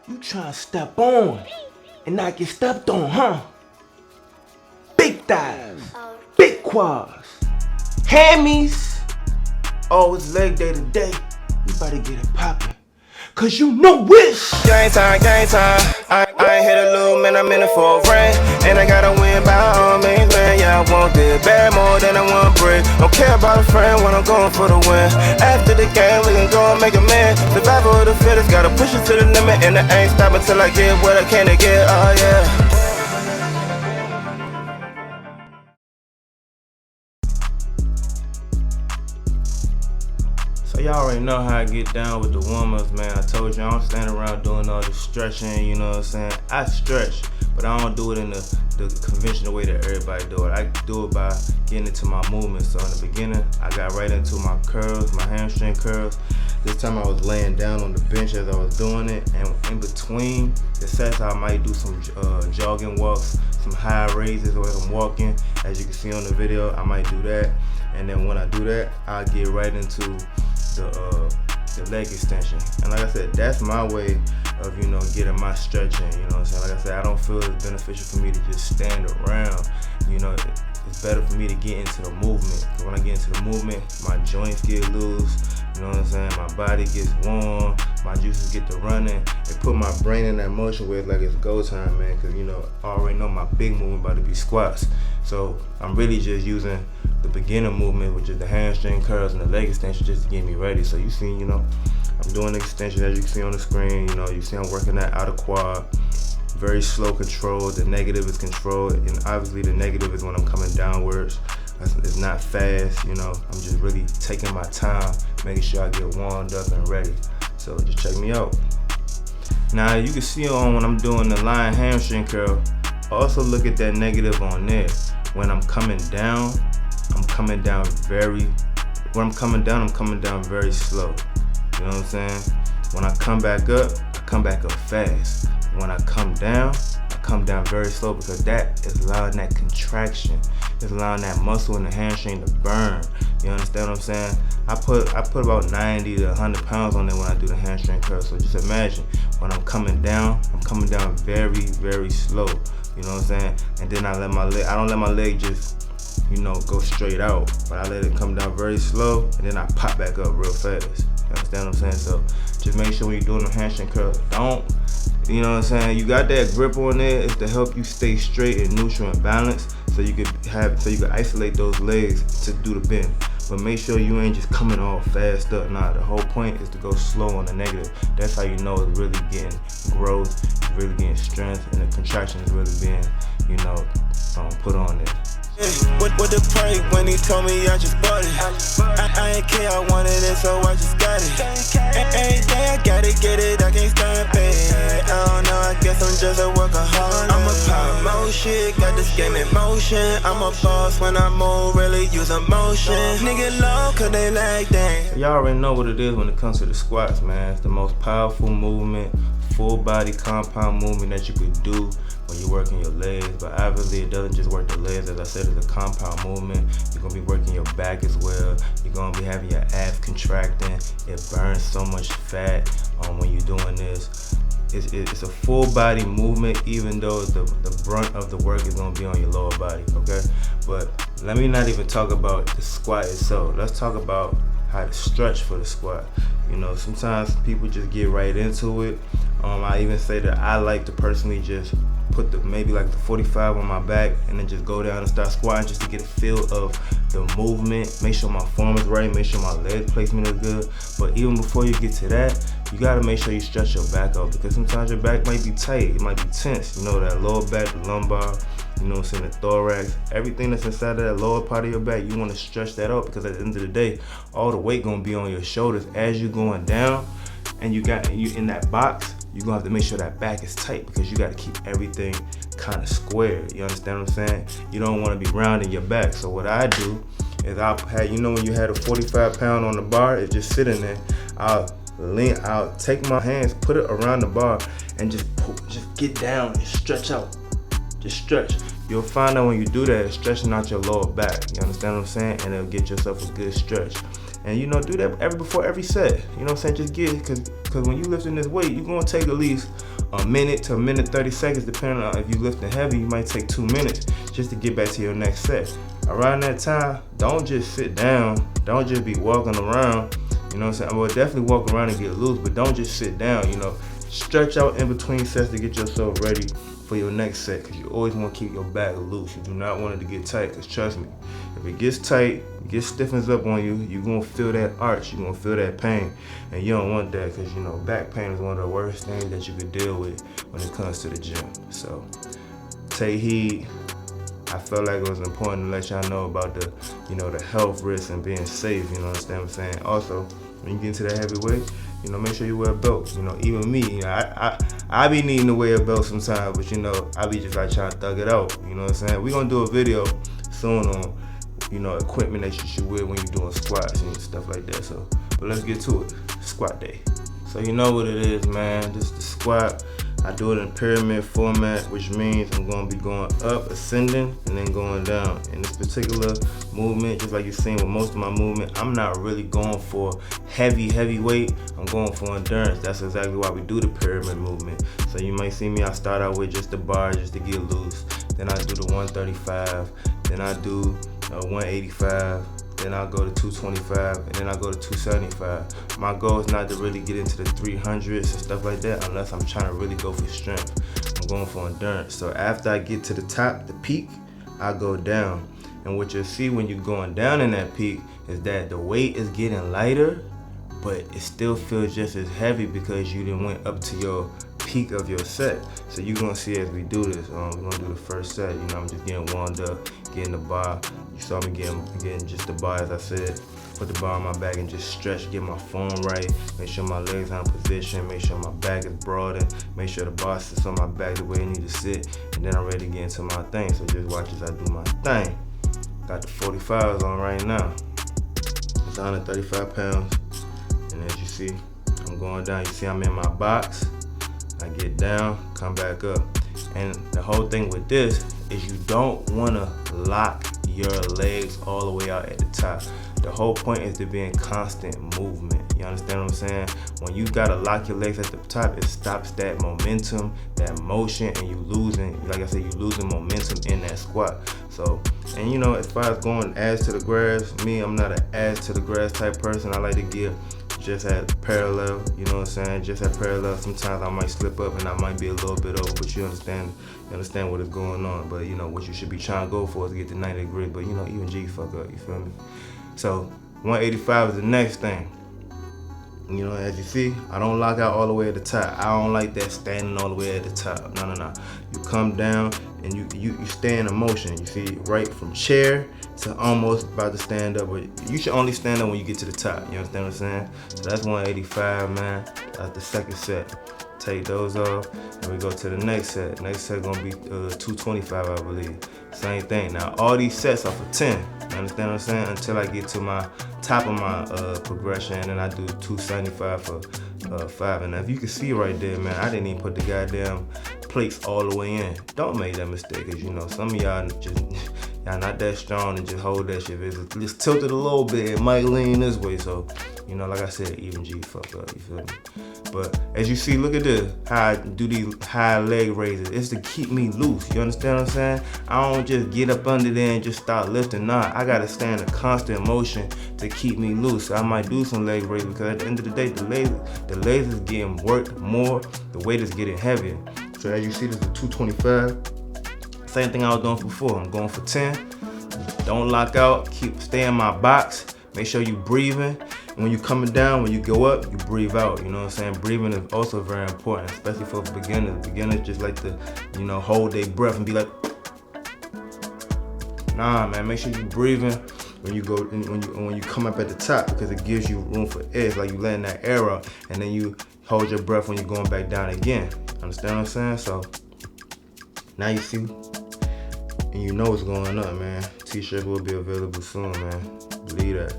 You trying to step on and not get stepped on, huh? Big thighs, big quads, hammies. Oh, it's leg day today. You better get it poppin', cause you know which. Game time, game time. I ain't here to lose, man, I'm in it for a ring. And I gotta win by all means, man. Yeah, I want this bad more than I want bread. Don't care about a friend when I'm going for the win. After the game, we can go and make a man. Survival of the fittest, gotta push it to the limit. And I ain't stopping till I get what I can to get, oh yeah. So y'all already know how I get down with the warm-ups, man. I told you I don't stand around doing all the stretching, you know what I'm saying? I stretch, but I don't do it in the conventional way that everybody do it. I do it by getting into my movement. So in the beginning, I got right into my curls, my hamstring curls. This time I was laying down on the bench as I was doing it, and in between the sets I might do some jogging walks, some high raises as I'm walking. As you can see on the video, I might do that. And then when I do that, I'll get right into the leg extension. And like I said, that's my way of, you know, getting my stretching, you know what I'm saying? Like I said, I don't feel it's beneficial for me to just stand around. You know, it's better for me to get into the movement. Because when I get into the movement, my joints get loose, you know what I'm saying? My body gets warm, my juices get to running. It put my brain in that motion where it's like it's go time, man. Because, you know, I already know my big movement about to be squats. So I'm really just using the beginner movement, which is the hamstring curls and the leg extension, just to get me ready. So you see, you know, I'm doing the extension as you can see on the screen. You know, you see I'm working that outer quad. Very slow control. The negative is controlled, and obviously the negative is when I'm coming downwards. It's not fast, you know. I'm just really taking my time, making sure I get warmed up and ready. So just check me out. Now you can see on when I'm doing the lying hamstring curl, also look at that negative on there. When I'm coming down, I'm coming down very slow. You know what I'm saying? When I come back up fast. When I come down very slow, because that is allowing that contraction. It's allowing that muscle in the hamstring to burn. You understand what I'm saying? I put about 90 to 100 pounds on there when I do the hamstring curl. So just imagine, when I'm coming down very, very slow. You know what I'm saying? And then I don't let my leg just, you know, go straight out, but I let it come down very slow, and then I pop back up real fast. You understand what I'm saying? So just make sure when you're doing the hamstring curl, you know what I'm saying? You got that grip on there, is to help you stay straight and neutral and balanced, so you could isolate those legs to do the bend. But make sure you ain't just coming all fast up. Nah, the whole point is to go slow on the negative. That's how you know it's really getting growth, it's really getting strength, and the contraction is really being, you know, put on there. What the pray when he told me I just bought it. I ain't care, I wanted it, so I just got it. Every day I gotta get it, I can't stop it. I don't know, I guess I'm just a workaholic. I'm a pop motion, got this game in motion. I'm a boss when I move, really use emotion. Nigga low, cause they like that. Y'all already know what it is when it comes to the squats, man. It's the most powerful movement, full body compound movement that you could do when you're working your legs. But obviously it doesn't just work the legs. As I said, it's a compound movement. You're gonna be working your back as well. You're gonna be having your abs contracting. It burns so much fat when you're doing this. It's a full body movement, even though the brunt of the work is gonna be on your lower body, okay? But let me not even talk about the squat itself. Let's talk about how to stretch for the squat. You know, sometimes people just get right into it. I even say that I like to personally just put maybe like the 45 on my back and then just go down and start squatting, just to get a feel of the movement, make sure my form is right, make sure my leg placement is good. But even before you get to that, you gotta make sure you stretch your back out, because sometimes your back might be tight, it might be tense. You know, that lower back, the lumbar, you know what I'm saying, the thorax, everything that's inside of that lower part of your back, you wanna stretch that out, because at the end of the day, all the weight gonna be on your shoulders as you going down, and you in that box, you're gonna have to make sure that back is tight, because you gotta keep everything kind of square. You understand what I'm saying? You don't wanna be rounding your back. So what I do is you know when you had a 45 pound on the bar, it's just sitting there, I'll take my hands, put it around the bar, and just get down and stretch out. Just stretch. You'll find out when you do that, it's stretching out your lower back. You understand what I'm saying? And it'll get yourself a good stretch. And you know, do that before every set. You know what I'm saying? Just get it, cause when you lifting this weight, you're gonna take at least a minute to a minute 30 seconds, depending on if you lifting heavy. You might take 2 minutes just to get back to your next set. Around that time, don't just sit down. Don't just be walking around. You know what I'm saying? Well, definitely walk around and get loose, but don't just sit down. You know, stretch out in between sets to get yourself ready for your next set, because you always want to keep your back loose. You do not want it to get tight, because trust me, if it gets tight, it gets stiffens up on you, you're going to feel that arch, you're going to feel that pain, and you don't want that, because you know, back pain is one of the worst things that you could deal with when it comes to the gym. So take heed. I felt like it was important to let y'all know about the, you know, the health risks and being safe, you know what I'm saying? Also, when you get into that heavy weight, you know, make sure you wear a belt. You know, even me, you know, I be needing to wear a belt sometimes, but you know, I be just like trying to thug it out. You know what I'm saying? We're gonna do a video soon on, you know, equipment that you should wear when you're doing squats and stuff like that. So, but let's get to it. Squat day. So you know what it is, man. This is the squat. I do it in pyramid format, which means I'm going to be going up, ascending, and then going down. In this particular movement, just like you've seen with most of my movement, I'm not really going for heavy weight. I'm going for endurance. That's exactly why we do the pyramid movement. So you might see me, I start out with just the bar just to get loose. Then I do the 135. Then I do 185. Then I'll go to 225, and then I'll go to 275. My goal is not to really get into the 300s and stuff like that unless I'm trying to really go for strength. I'm going for endurance. So after I get to the top, the peak, I go down. And what you'll see when you're going down in that peak is that the weight is getting lighter, but it still feels just as heavy because you done went up to your peak of your set. So you're gonna see as we do this, we're gonna do the first set. You know, I'm just getting warmed up, getting the bar. You saw me getting just the bar, as I said. Put the bar on my back and just stretch, get my form right. Make sure my legs are in position. Make sure my back is broadened. Make sure the bar sits on my back the way it need to sit. And then I'm ready to get into my thing. So just watch as I do my thing. Got the 45s on right now. It's 135 pounds. And as you see, I'm going down. You see I'm in my box. I get down, come back up. And the whole thing with this is you don't wanna lock your legs all the way out at the top. The whole point is to be in constant movement. You understand what I'm saying? When you gotta lock your legs at the top, it stops that momentum, that motion, and you losing, like I said, you losing momentum in that squat. So, and you know, as far as going ass to the grass, me, I'm not an ass to the grass type person. I like to give just at parallel, you know what I'm saying? Just at parallel. Sometimes I might slip up and I might be a little bit over, but you understand what is going on. But you know, what you should be trying to go for is to get to 90 degrees, but you know, even G fuck up, you feel me? So 185 is the next thing. You know, as you see, I don't lock out all the way at the top. I don't like that standing all the way at the top. No. You come down and you stay in a motion. You see, right from chair to almost about to stand up. But you should only stand up when you get to the top. You understand what I'm saying? So that's 185, man. That's the second set. Take those off, and we go to the next set. Next set gonna be 225, I believe. Same thing. Now all these sets are for 10. You understand what I'm saying? Until I get to my top of my progression, and then I do 275 for 5. And if you can see right there, man, I didn't even put the goddamn plates all the way in. Don't make that mistake, cause you know some of y'all just y'all not that strong and just hold that shit. It's just tilted a little bit. It might lean this way, so you know, like I said, even G fuck up. You feel me? But as you see, look at this. How I do these high leg raises. It's to keep me loose. You understand what I'm saying? I don't just get up under there and just start lifting. Nah, I gotta stay in a constant motion to keep me loose. So I might do some leg raises because at the end of the day, the legs is getting worked more. The weight is getting heavier. So as you see, this is 225. Same thing I was doing before. I'm going for 10. Don't lock out. Stay in my box. Make sure you breathing. When you coming down, when you go up, you breathe out. You know what I'm saying? Breathing is also very important, especially for beginners. Beginners just like to, you know, hold their breath and be like, nah, man. Make sure you breathing when you go when you come up at the top, because it gives you room for air. It's like you letting that air out, and then you hold your breath when you're going back down again. Understand what I'm saying? So now you see, and you know what's going on, man. T-shirt will be available soon, man. Believe that.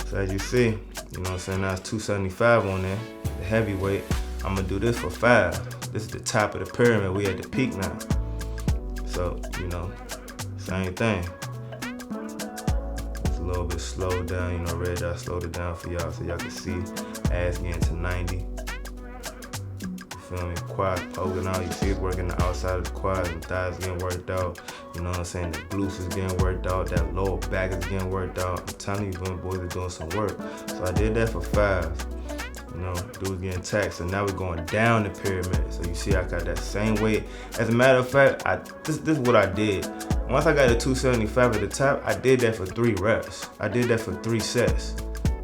So as you see, you know what I'm saying, now it's 275 on there, the heavyweight. I'm gonna do this for 5. This is the top of the pyramid. We at the peak now. So, you know, same thing. Let's a little bit slowed down, you know, red dot slowed it down for y'all so y'all can see ass getting to 90. You feel me? Quad poking out, you see it's working the outside of the quads, and thighs getting worked out. You know what I'm saying? The glutes is getting worked out, that lower back is getting worked out. I'm telling you, boys are doing some work. So I did that for 5. You know, dude's getting taxed, so now we're going down the pyramid. So you see I got that same weight. As a matter of fact, this is what I did. Once I got to 275 at the top, I did that for 3 reps. I did that for 3 sets.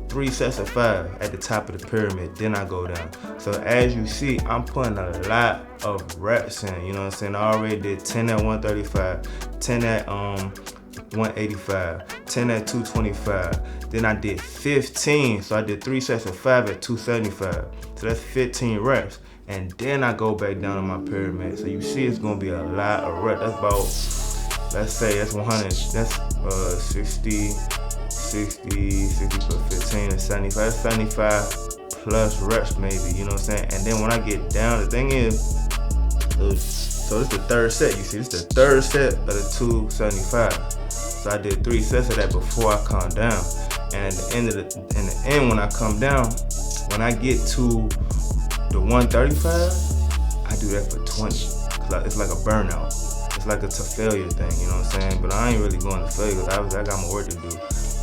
3 sets of 5 at the top of the pyramid, then I go down. So as you see, I'm putting a lot of reps in, you know what I'm saying? I already did 10 at 135, 10 at 185, 10 at 225. Then I did 15, so I did 3 sets of 5 at 275. So that's 15 reps. And then I go back down on my pyramid. So you see it's gonna be a lot of reps. That's about, let's say that's 100, that's 60 plus 15 is 75. That's 75 plus reps maybe, you know what I'm saying? And then when I get down, the thing is, so this is the 3rd set, you see, this is the 3rd set of the 275. So I did 3 sets of that before I come down. And at the end when I come down, when I get to the 135, I do that for 20. Cause it's like a burnout. It's like a to failure thing, you know what I'm saying? But I ain't really going to failure because obviously I got more work to do.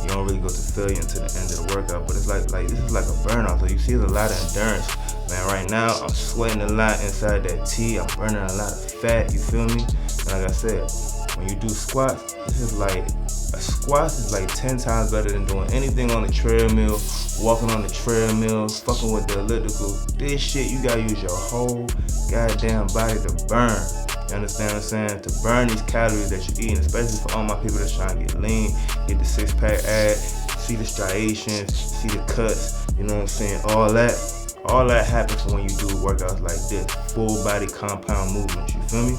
You don't really go to failure until the end of the workout, but it's like this is like a burnout. So you see there's a lot of endurance. Man, right now I'm sweating a lot inside that T. I'm burning a lot of fat, you feel me? And like I said, when you do squats, squats is like 10 times better than doing anything on the treadmill, walking on the treadmill, fucking with the elliptical. This shit, you gotta use your whole goddamn body to burn. You understand what I'm saying? To burn these calories that you're eating, especially for all my people that's trying to get lean, get the 6-pack abs, see the striations, see the cuts, you know what I'm saying? All that happens when you do workouts like this, full body compound movements, you feel me?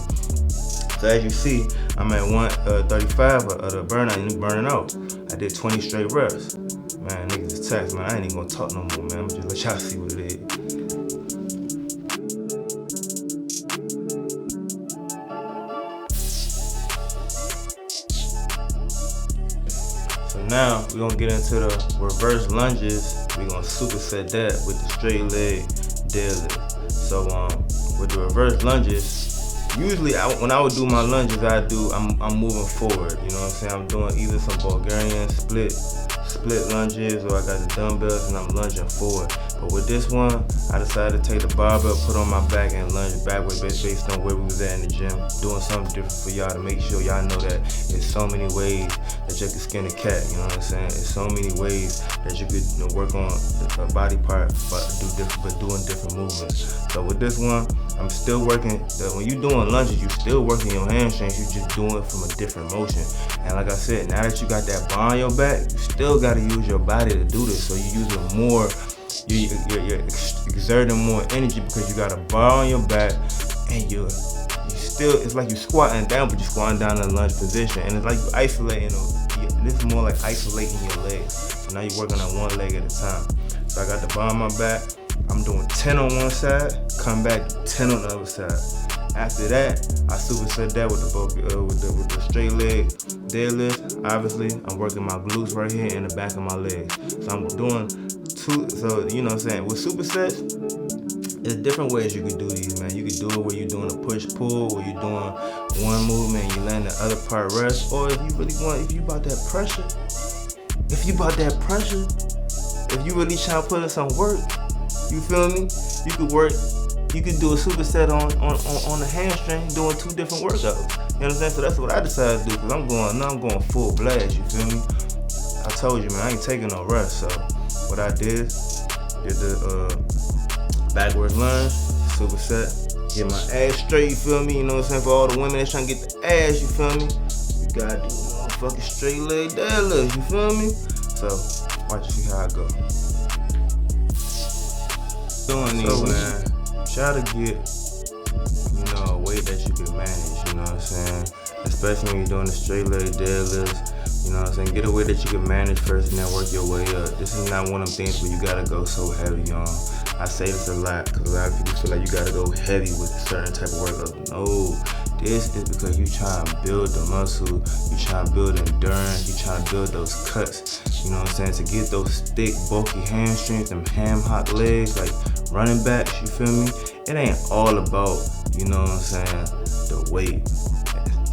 So as you see, I'm at 135 of the burnout, and burning out. I did 20 straight reps. Man, niggas is taxed, man. I ain't even gonna talk no more, man. I'm just let y'all see what it is. So now we're gonna get into the reverse lunges. We're gonna superset that with the straight leg deadlift. So with the reverse lunges, usually when I would do my lunges, I'm moving forward. You know what I'm saying? I'm doing either some Bulgarian split lunges, or I got the dumbbells and I'm lunging forward. But with this one, I decided to take the barbell, put on my back, and lunge backwards based on where we was at in the gym. Doing something different for y'all to make sure y'all know that there's so many ways that you can skin a cat, you know what I'm saying? There's so many ways that you could work on a body part, but doing different movements. So with this one, I'm still working. When you're doing lunges, you still working your hamstrings, you just doing it from a different motion. And like I said, now that you got that bar on your back, you still gotta use your body to do this. So you're using more, you're exerting more energy because you got a bar on your back, and you still, it's like you're squatting down, but you're squatting down in a lunge position. And it's like you're isolating, this is more like isolating your legs. So now you're working on one leg at a time. So I got the bar on my back, I'm doing 10 on one side, come back 10 on the other side. After that, I superset that with the straight leg deadlift. Obviously, I'm working my glutes right here in the back of my legs. So I'm doing 2, so you know what I'm saying? With supersets, there's different ways you can do these, man. You can do it where you're doing a push-pull, where you're doing one movement and you land the other part rest. Or if you really want, if you about that pressure, if you really trying to put in some work, you feel me? You could do a superset on the hamstring, doing 2 different workouts. You understand? So that's what I decided to do, because I'm going full blast, you feel me? I told you, man, I ain't taking no rest. So what I did the backwards lunge, superset, get my ass straight, you feel me? You know what I'm saying? For all the women that's trying to get the ass, you feel me? You gotta do motherfucking straight leg deadlift, you feel me? So watch and see how I go. Doing these, man. Try to get, a weight that you can manage, you know what I'm saying? Especially when you're doing the straight leg deadlifts, you know what I'm saying? Get a weight that you can manage first and then work your way up. This is not one of them things where you gotta go so heavy on. I say this a lot because a lot of people feel like you gotta go heavy with a certain type of workout. No, This is because you trying to build the muscle, you trying to build endurance, you trying to build those cuts, you know what I'm saying, to get those thick, bulky hamstrings, them ham hock legs, like running backs, you feel me? It ain't all about, you know what I'm saying, the weight.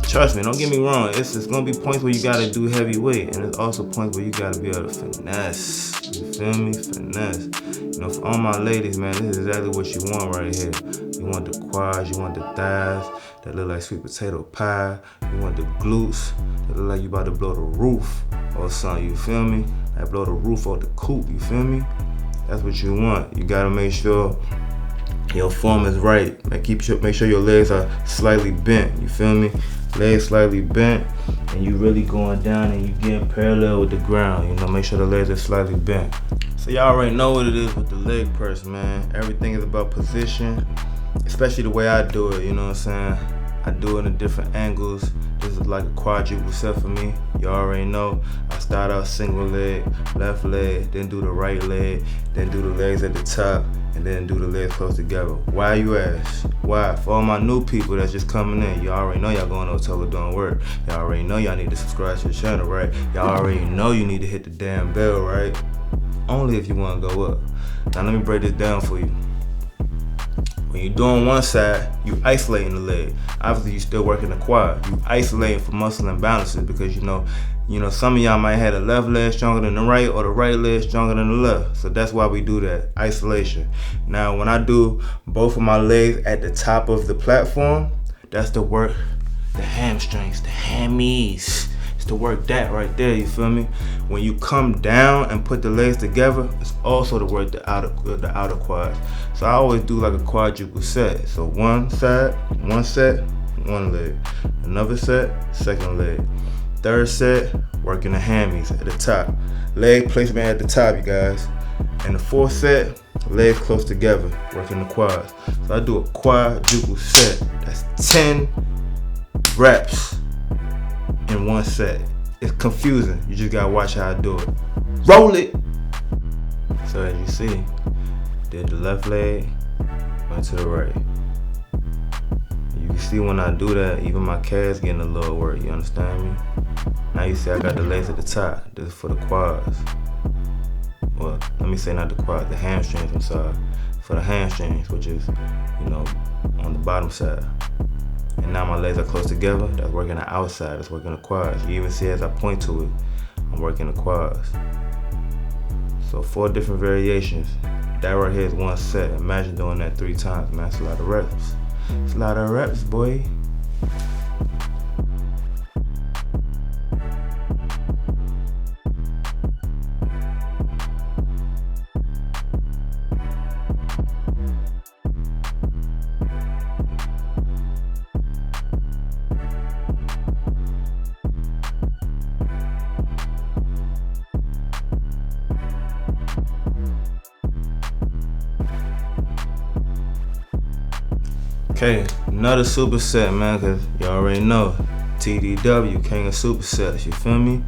Trust me, don't get me wrong, it's gonna be points where you gotta do heavy weight, and there's also points where you gotta be able to finesse, you feel me, finesse. You know, for all my ladies, man, this is exactly what you want right here. You want the quads, you want the thighs that look like sweet potato pie, you want the glutes that look like you about to blow the roof or something, you feel me? Like blow the roof off the coop, you feel me? That's what you want. You gotta make sure your form is right. Make sure your legs are slightly bent, you feel me? Legs slightly bent, and you really going down and you getting parallel with the ground. You know, make sure the legs are slightly bent. So y'all already know what it is with the leg press, man. Everything is about position, especially the way I do it, you know what I'm saying? I do it in different angles. This is like a quadruple set for me. You already know. I start out single leg, left leg, then do the right leg, then do the legs at the top, and then do the legs close together. Why, you ask? Why? For all my new people that's just coming in, you already know y'all going to hotel doing work. Y'all already know y'all need to subscribe to the channel, right? Y'all already know you need to hit the damn bell, right? Only if you want to go up. Now let me break this down for you. When you're doing one side, you isolating the leg. Obviously, you still working the quad. You isolating for muscle imbalances because you know, some of y'all might have the left leg stronger than the right or the right leg stronger than the left. So that's why we do that, isolation. Now, when I do both of my legs at the top of the platform, that's to work the hamstrings, the hammies. It's to work that right there, you feel me? When you come down and put the legs together, it's also to work the outer quads. So I always do like a quadruple set. So one set, one leg. Another set, second leg. Third set, working the hammies at the top. Leg placement at the top, you guys. And the fourth set, legs close together, working the quads. So I do a quadruple set. That's 10 reps in one set. It's confusing. You just gotta watch how I do it. Roll it! So as you see, did the left leg, went to the right. You can see when I do that, even my calves getting a little work, you understand me? Now you see I got the legs at the top. This is for the quads. Well, let me say not the quads, the hamstrings, I'm sorry. For the hamstrings, which is, on the bottom side. And now my legs are close together, that's working the outside, that's working the quads. You even see as I point to it, I'm working the quads. So 4 different variations. That right here is one set. Imagine doing that 3 times, man, that's a lot of reps. It's a lot of reps, boy. Okay, another superset, man, cause you already know, TDW, king of supersets, you feel me?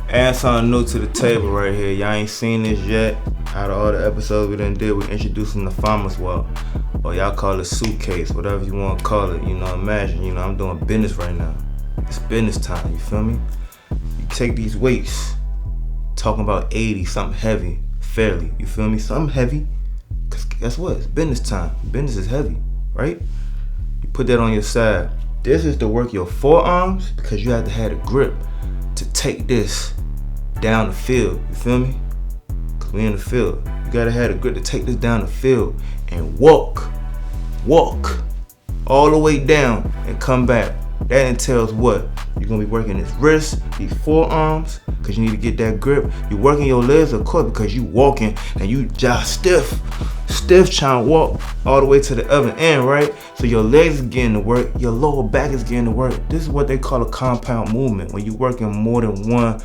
Add something new to the table right here. Y'all ain't seen this yet. Out of all the episodes we done did, we're introducing the farmer's walk. Or y'all call it suitcase, whatever you wanna call it. Imagine, I'm doing business right now. It's business time, you feel me? You take these weights, talking about 80, something heavy, fairly, you feel me? Something heavy, cause guess what? It's business time. Business is heavy, right? You put that on your side. This is to work your forearms because you have to have a grip to take this down the field, you feel me? Cause we in the field. You gotta have a grip to take this down the field and walk all the way down and come back. That entails what? You're gonna be working his wrists, these forearms, because you need to get that grip. You're working your legs, of course, because you walking and you just stiff trying to walk all the way to the other end, right? So your legs is getting to work, your lower back is getting to work. This is what they call a compound movement, when you're working more than one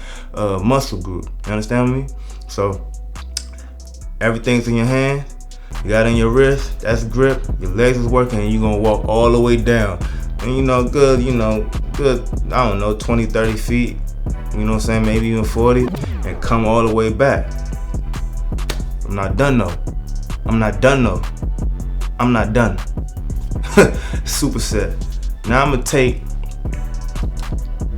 muscle group. You understand me? So everything's in your hand, you got it in your wrist, that's grip, your legs is working, and you're gonna walk all the way down. And good, I don't know, 20, 30 feet, you know what I'm saying, maybe even 40, and come all the way back. I'm not done though. Superset. Now I'm gonna take,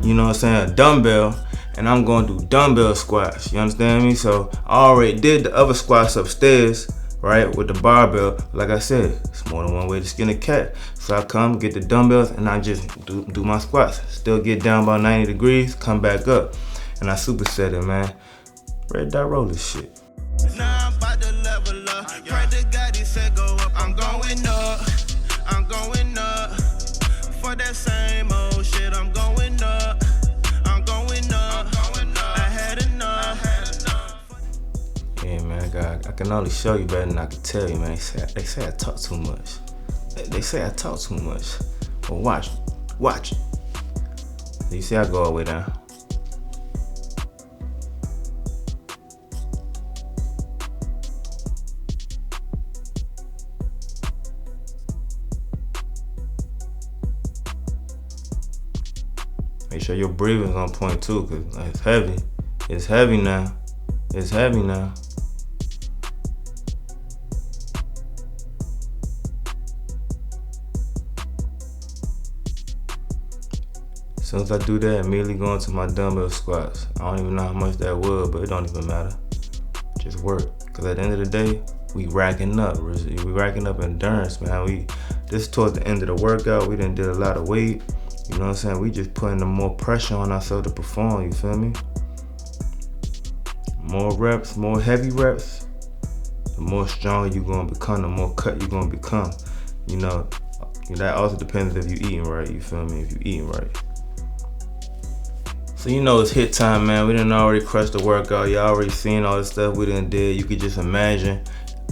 you know what I'm saying, a dumbbell, and I'm gonna do dumbbell squats. You understand me? So I already did the other squats upstairs, right, with the barbell. Like I said, it's more than one way to skin a cat. So I come, get the dumbbells, and I just do my squats. Still get down about 90 degrees, come back up. And I superset it, man. Red dot roller shit. Now I'm about to level up. Pray to God he said go up. I'm going up. I'm going up. For that same old shit, I'm going up. I'm going up. I had enough. Yeah, man, God, I can only show you better than I can tell you, man. They say I talk too much. They say I talk too much. But watch. You see I go all the way down. Make sure your breathing's on point too, cause it's heavy. It's heavy now. It's heavy now. As soon as I do that, immediately go into my dumbbell squats. I don't even know how much that would, but it don't even matter. Just work. Cause at the end of the day, we racking up. We racking up endurance, man. This towards the end of the workout, we done did a lot of weight. You know what I'm saying? We just putting the more pressure on ourselves to perform, you feel me? More reps, more heavy reps, the more stronger you're gonna become, the more cut you're gonna become. You know, that also depends if you're eating right, you feel me? If you're eating right. So you know it's HIIT time, man. We done already crushed the workout. Y'all already seen all the stuff we done did. You could just imagine.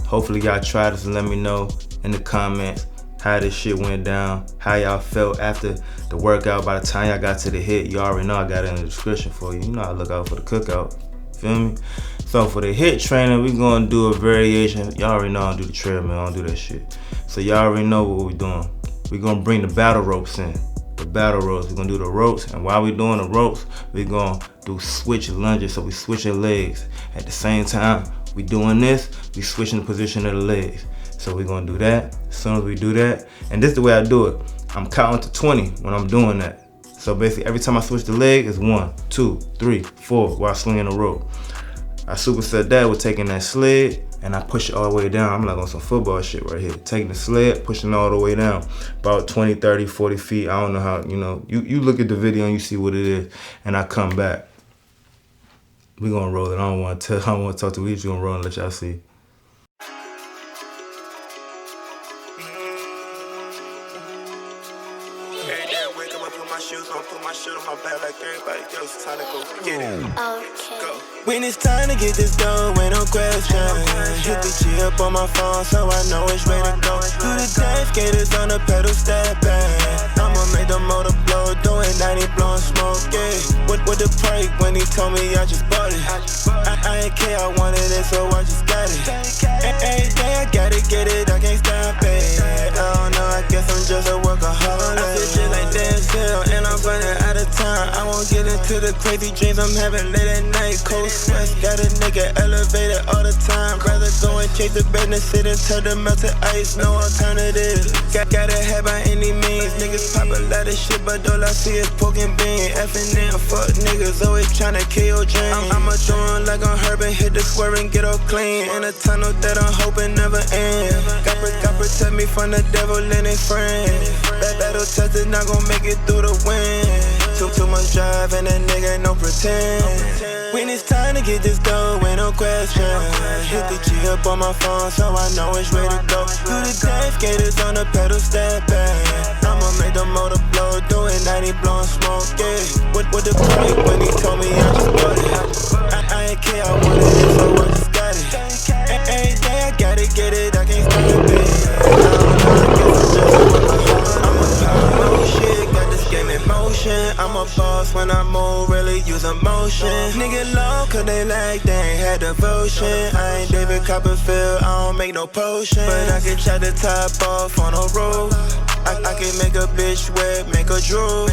Hopefully y'all try this and let me know in the comments how this shit went down, how y'all felt after the workout. By the time y'all got to the HIIT, you already know I got it in the description for you. You know I look out for the cookout, feel me? So for the HIIT training, we gonna do a variation. Y'all already know I don't do the treadmill, I don't do that shit. So y'all already know what we doing. We gonna bring the battle ropes in. The battle ropes, we gonna do the ropes, and while we doing the ropes, we gonna do switch lunges, so we switching legs. At the same time, we doing this, we switching the position of the legs. So we're gonna do that. As soon as we do that, and this is the way I do it. I'm counting to 20 when I'm doing that. So basically every time I switch the leg, it's 1, 2, 3, 4 while swinging the rope. I superset that with taking that sled and I push it all the way down. I'm like on some football shit right here. Taking the sled, pushing all the way down. About 20, 30, 40 feet. I don't know how, you know, you look at the video and you see what it is, and I come back. We gonna roll it. I don't wanna talk to you. We just gonna roll and let y'all see. Put my shit on my back like everybody else. Time to go get it. Okay. Go. When it's time to get this done, ain't no question. Hit the G up on my phone, so I know it's ready to go. Do the dance, skaters on the pedal, step back. I'ma make the motor blow, doing 90, blowing smoke, yeah. With the break when he told me I just bought it. I ain't care, I wanted it, so I just got it. Every day I gotta get it, I can't stop it. I don't know, I guess I'm just a workaholic. I feel just like Denzel, and I'm running out of time. I won't get into the crazy dreams I'm having late at night. Cold sweats, got a nigga elevated all the time. Rather go and chase the bed than sit and turn the melted ice, no alternative. Gotta have by any means. Niggas pop a lot of shit, but all I see is pork and bean. Effing in, fuck niggas, always tryna kill your dream. I'ma doing like I'm Herbin, hit the square and get all clean. In a tunnel that I'm hoping never ends. God protect me from the devil and his friends. That battle tested, not gon' make it through the wind. Too much drive and a nigga no pretend. When it's time to get this dough, ain't no question. Hit the G up on my phone, so I know it's ready to go. Do the dance, skaters on the pedal, step back. I'ma make the motor blow, doing 90, blowing smoke, yeah. With the break when he told me I just bought it. I ain't care, I wanted it, so I just got it. Every day I gotta get it, I can't stop it. I don't know, I guess I'm just a power shit, got this game in motion. I'm a boss when I move, really use emotion. Nigga low, cause they like they ain't had devotion. I ain't David Copperfield, I don't make no potion. But I can chop the top off on a road. I can make a bitch wet, make her drool.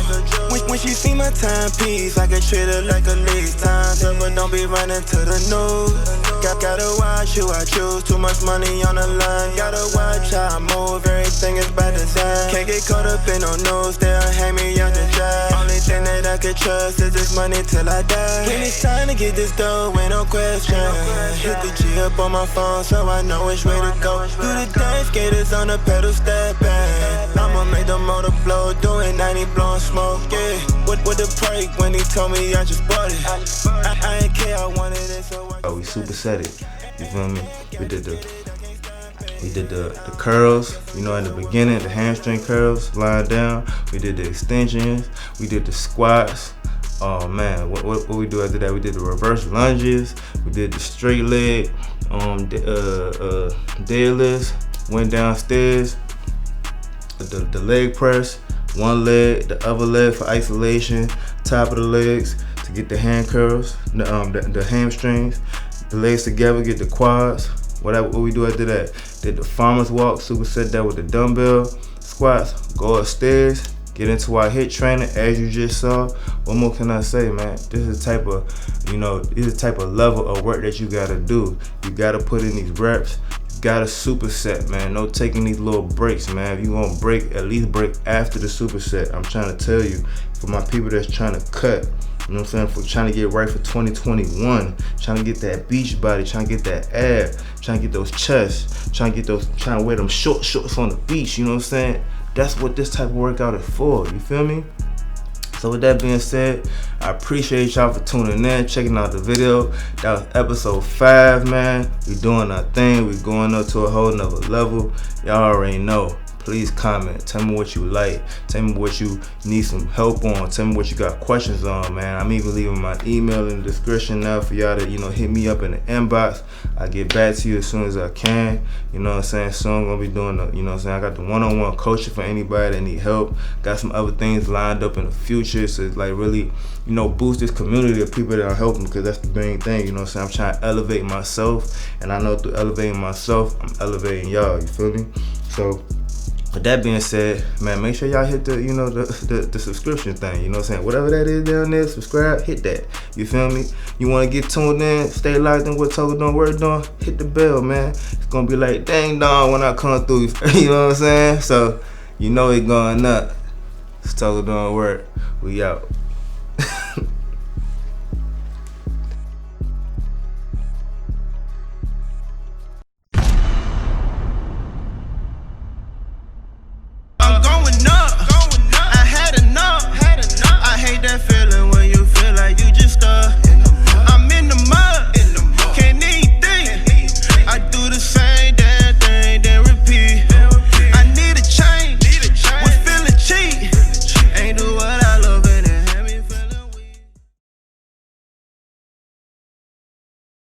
When she see my timepiece, I can treat her like a lease time. But don't be running to the news. Gotta watch who I choose. Too much money on the line. Gotta watch how I move. Everything is by design. Can't get caught up in no news. They'll hang me out the drive. Only thing that I can trust is this money till I die. When it's time to get this dough, ain't no question. Hit the G up on my phone so I know which way to go. Do the dance, skaters on the pedal, step back. I'ma make the motor blow, doing 90 blowing smoke, yeah. With the break when he told me I just bought it. I ain't care, I wanted it, so we superset it. You feel me? We did the curls, you know, at the beginning, the hamstring curls, lying down. We did the extensions. We did the squats. Oh man, what we do after that? We did the reverse lunges. We did the straight leg, deadlifts. Went downstairs. The leg press, one leg, the other leg for isolation. Top of the legs to get the hand curls, the hamstrings. The legs together, get the quads. What we do after that? Did the farmer's walk, superset that with the dumbbell squats. Go upstairs, get into our HIIT training as you just saw. What more can I say, man? This is the type of, this is the type of level of work that you gotta do. You gotta put in these reps. You gotta superset, man. No taking these little breaks, man. If you gonna break, at least break after the superset. I'm trying to tell you, for my people that's trying to cut. You know what I'm saying? For trying to get right for 2021, trying to get that beach body, trying to get that ab, trying to get those chests, trying to wear them shorts on the beach. You know what I'm saying? That's what this type of workout is for. You feel me? So with that being said, I appreciate y'all for tuning in, checking out the video. That was episode 5, man. We doing our thing. We going up to a whole nother level. Y'all already know. Please comment. Tell me what you like. Tell me what you need some help on. Tell me what you got questions on, man. I'm even leaving my email in the description now for y'all to, hit me up in the inbox. I get back to you as soon as I can. You know what I'm saying? Soon I'm gonna be doing I got the one-on-one coaching for anybody that need help. Got some other things lined up in the future. So it's like really, boost this community of people that are helping, because that's the main thing. You know what I'm saying? I'm trying to elevate myself, and I know through elevating myself, I'm elevating y'all. You feel me? So with that being said, man, make sure y'all hit the, the subscription thing. You know what I'm saying? Whatever that is down there, subscribe, hit that. You feel me? You want to get tuned in, stay locked in what Togo doing, work doing, hit the bell, man. It's going to be like dang dong when I come through. You know what I'm saying? So, it's going up. It's Togo doing work. We out.